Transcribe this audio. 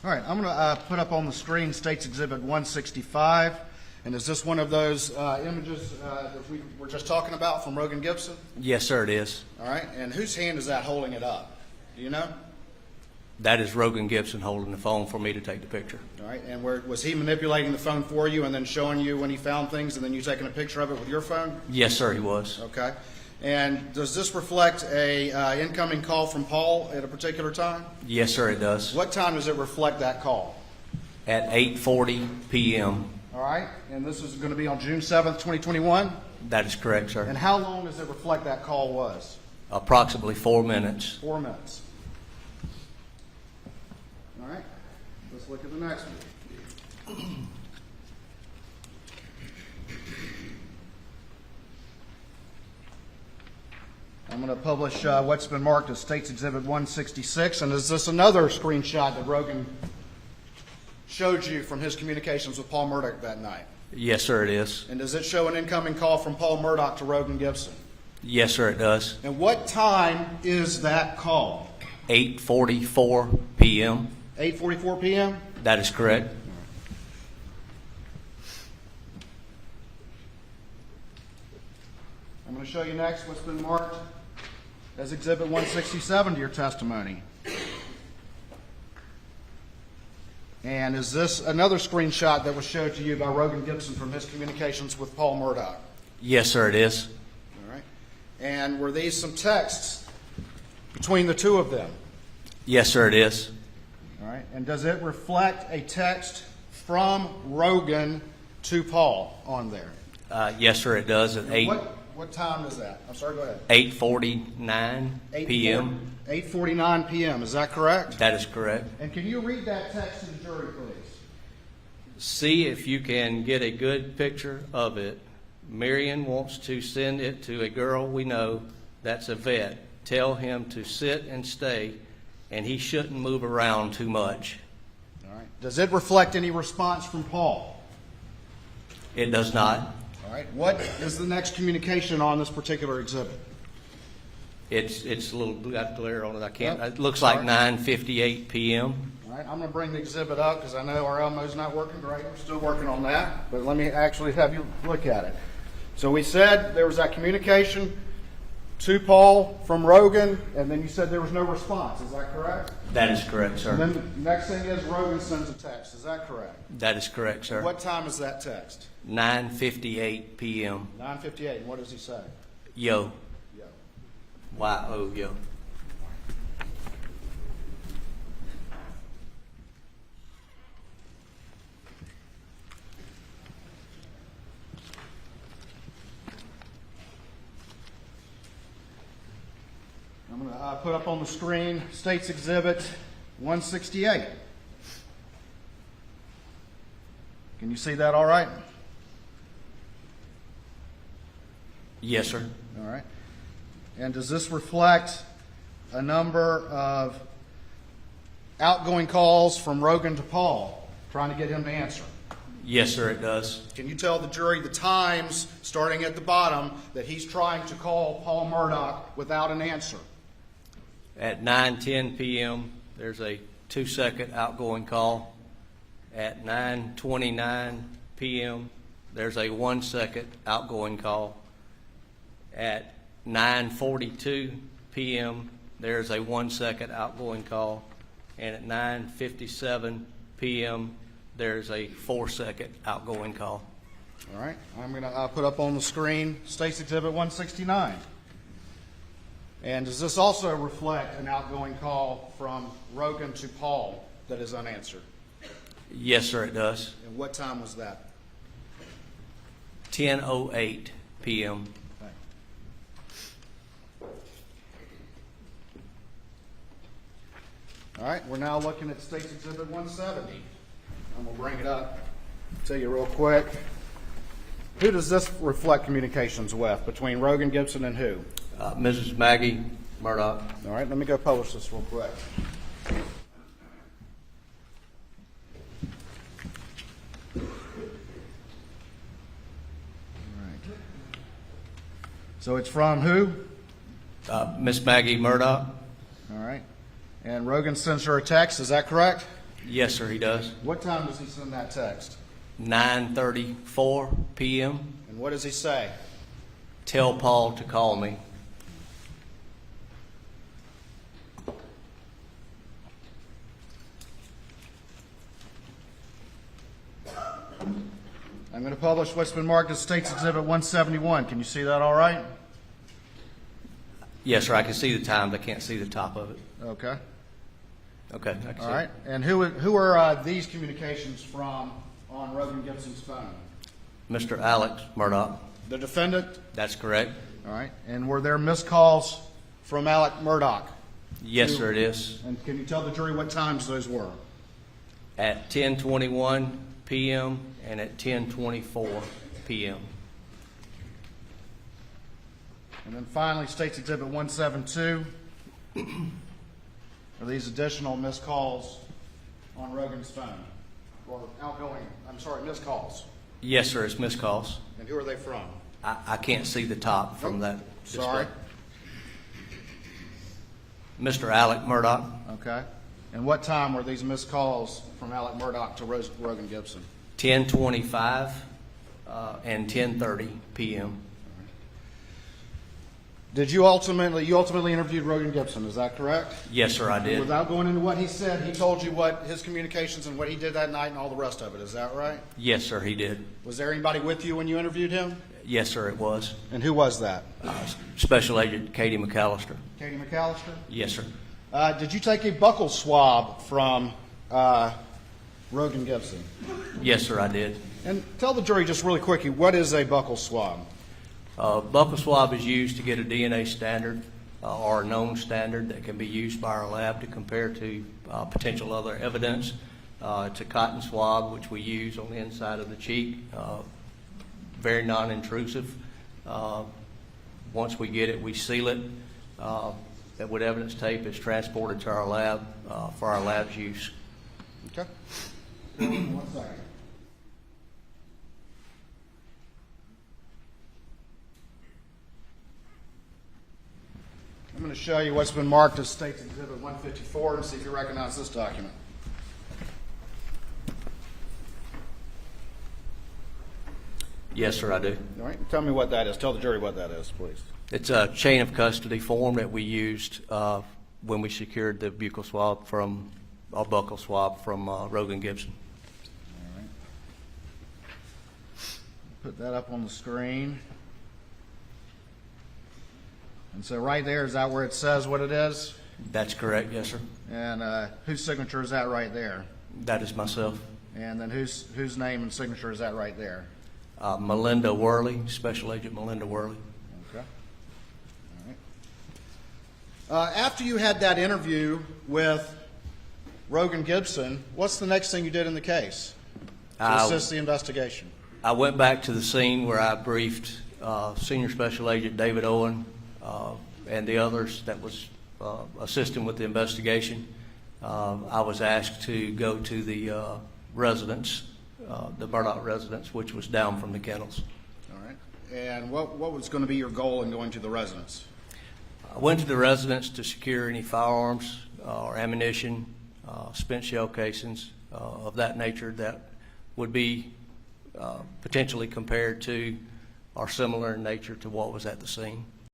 All right, I'm going to put up on the screen State's Exhibit 165. And is this one of those images that we were just talking about from Rogan Gibson? Yes, sir, it is. All right, and whose hand is that holding it up? Do you know? That is Rogan Gibson holding the phone for me to take the picture. All right, and was he manipulating the phone for you and then showing you when he found things and then you taking a picture of it with your phone? Yes, sir, he was. Okay. And does this reflect a incoming call from Paul at a particular time? Yes, sir, it does. What time does it reflect that call? At 8:40 p.m. All right, and this is going to be on June 7th, 2021? That is correct, sir. And how long does it reflect that call was? Approximately 4 minutes. 4 minutes. All right, let's look at the next one. I'm going to publish what's been marked as State's Exhibit 166. And is this another screenshot that Rogan showed you from his communications with Paul Murdaugh that night? Yes, sir, it is. And does it show an incoming call from Paul Murdaugh to Rogan Gibson? Yes, sir, it does. And what time is that call? 8:44 p.m. 8:44 p.m.? That is correct. I'm going to show you next what's been marked as Exhibit 167 to your testimony. And is this another screenshot that was showed to you by Rogan Gibson from his communications with Paul Murdaugh? Yes, sir, it is. All right. And were these some texts between the two of them? Yes, sir, it is. All right. And does it reflect a text from Rogan to Paul on there? Yes, sir, it does. At What time is that? I'm sorry, go ahead. 8:49 p.m. 8:49 p.m. Is that correct? That is correct. And can you read that text to the jury, please? See if you can get a good picture of it. Marion wants to send it to a girl we know that's a vet. Tell him to sit and stay, and he shouldn't move around too much. All right. Does it reflect any response from Paul? It does not. All right. What is the next communication on this particular exhibit? It's a little got glare on it. I can't. Yep. It looks Sorry. like 9:58 p.m. All right. I'm going to bring the exhibit up because I know our Elmo's not working great. We're still working on that. But let me actually have you look at it. So we said there was that communication to Paul from Rogan, and then you said there was no response. Is that correct? That is correct, sir. And then the next thing is Rogan sends a text. Is that correct? That is correct, sir. What time is that text? 9:58 p.m. 9:58. And what does he say? Yo. Yo. Y-O, yo. I'm going to put up on the screen State's Exhibit 168. Can you see that all right? Yes, sir. All right. And does this reflect a number of outgoing calls from Rogan to Paul, trying to get him to answer? Yes, sir, it does. Can you tell the jury the times, starting at the bottom, that he's trying to call Paul Murdaugh without an answer? At 9:10 p.m., there's a 2-second outgoing call. At 9:29 p.m., there's a 1-second outgoing call. At 9:42 p.m., there's a 1-second outgoing call. And at 9:57 p.m., there's a 4-second outgoing call. All right. I'm going to put up on the screen State's Exhibit 169. And does this also reflect an outgoing call from Rogan to Paul that is unanswered? Yes, sir, it does. And what time was that? 10:08 p.m. Okay. All right, we're now looking at State's Exhibit 170. I'm going to bring it up, tell you real quick. Who does this reflect communications with, between Rogan Gibson and who? Mrs. Maggie Murdaugh. All right, let me go publish this real quick. So it's from who? Miss Maggie Murdaugh. All right. And Rogan sends her a text, is that correct? Yes, sir, he does. What time does he send that text? 9:34 p.m. And what does he say? Tell Paul to call me. I'm going to publish what's been marked as State's Exhibit 171. Can you see that all right? Yes, sir, I can see the times. I can't see the top of it. Okay. Okay, I can All see right. And who are these communications from on Rogan Gibson's phone? it. Mr. Alex Murdaugh. The defendant? That's correct. All right. And were there missed calls from Alex Murdaugh? Yes, sir, it is. And can you tell the jury what times those were? At 10:21 p.m. and at 10:24 p.m. And then finally, State's Exhibit 172. Are these additional missed calls on Rogan's phone? Or outgoing, missed calls? Yes, sir, it's missed calls. And who are they from? I can't see the top from that display. Sorry. Mr. Alex Murdaugh. Okay. And what time were these missed calls from Alex Murdaugh to Rogan Gibson? 10:25 and 10:30 p.m. Did you ultimately interviewed Rogan Gibson, is that correct? Yes, sir, I did. Without going into what he said, he told you what his communications and what he did that night and all the rest of it, is that right? Yes, sir, he did. Was there anybody with you when you interviewed him? Yes, sir, it was. And who was that? Special Agent Katie McAllister. Katie McAllister? Yes, sir. Did you take a buccal swab from Rogan Gibson? Yes, sir, I did. And tell the jury just really quickly, what is a buccal swab? Buccal swab is used to get a DNA standard or a known standard that can be used by our lab to compare to potential other evidence. It's a cotton swab, which we use on the inside of the cheek, very non-intrusive. Once we get it, we seal it. That with evidence tape is transported to our lab for our lab's use. Okay. 1 second. I'm going to show you what's been marked as State's Exhibit 154 and see if you recognize this document. Yes, sir, I do. All right. Tell me what that is. Tell the jury what that is, please. It's a chain of custody form that we used when we secured the buccal swab from a buccal swab from Rogan Gibson. All right. Put that up on the screen. And so right there, is that where it says what it is? That's correct, yes, sir. And whose signature is that right there? That is myself. And then whose name and signature is that right there? Melinda Worley, Special Agent Melinda Worley. Okay. All right. After you had that interview with Rogan Gibson, what's the next thing you did in the case to assist the investigation? I went back to the scene where I briefed Senior Special Agent David Owen and the others that was assisting with the investigation. I was asked to go to the residence, the Murdaugh residence, which was down from the kennels. All right. And what was going to be your goal in going to the residence? I went to the residence to secure any firearms or ammunition, spent shell casings of that nature that would be potentially compared to or similar in nature to what was at the scene.